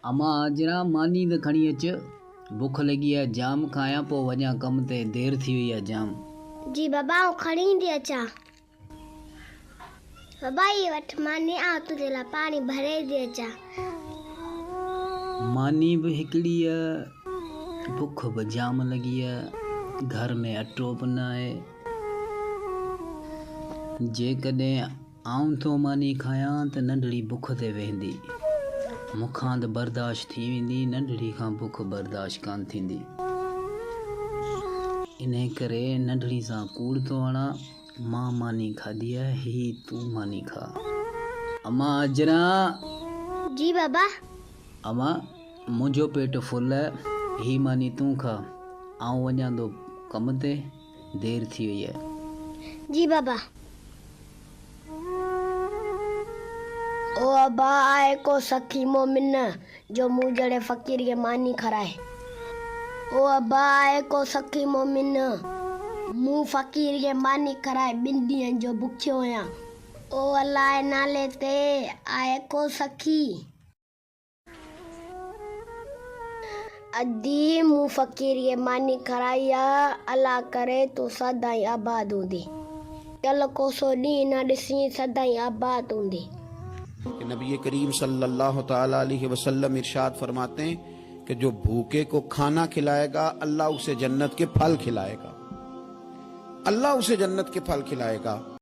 अम्मा जरा मानी त खणी अच, बुख लगी है जाम, खाया पो वञा कम ते, देर थी वई है जाम। जी बाबा खणी थी अचा। बाबा ये वठ मानी, आ तुझे ला पानी भरे दे अचा। मानी भी हिकड़ी है, बुख भी जाम लगी है, घर में अटो बि न आहे। जेकॾहिं आऊं थो मानी खायां त नंढड़ी बुख ते वेंदी, मूंखां त बर्दाश्त थी वेंदी, नंढड़ी खां बुख बर्दाश्त कान थींदी। इन करे नंढड़ी सां कूड़ थो हणा, मां मानी खाधी आहे, ही तूं मानी खा। अम्मा अजरा। जी बाबा। अम्मा मुंहिंजो पेट फुल है, ही मानी तूं खा, आऊं वञा थो कम ते, देर थी वई है। जी बाबा। ओ अब्बा आए को सखी मोमिन जो मुंह जड़े फकीर के मानी खराए। ओ अब्बा आए को सखी मोमिन मुंह फकीर के मानी खराए, बिन ॾींहं जो बुखियो आहियां। ओ अल्लाह नाले ते आए को सखी अदी मुंह फकीर के मानी खराई आ, अल्लाह करे तो सदाई आबाद हूंदी। कल को सो ॾींहुं न ॾिसी सदाई आबाद हूंदी। कि नबी करीम सल्लल्लाहु ताला अलैहि वसल्लम इरशाद फरमाते हैं कि जो भूखे को खाना खिलाएगा अल्लाह उसे जन्नत के फल खिलाएगा, अल्लाह उसे जन्नत के फल खिलाएगा।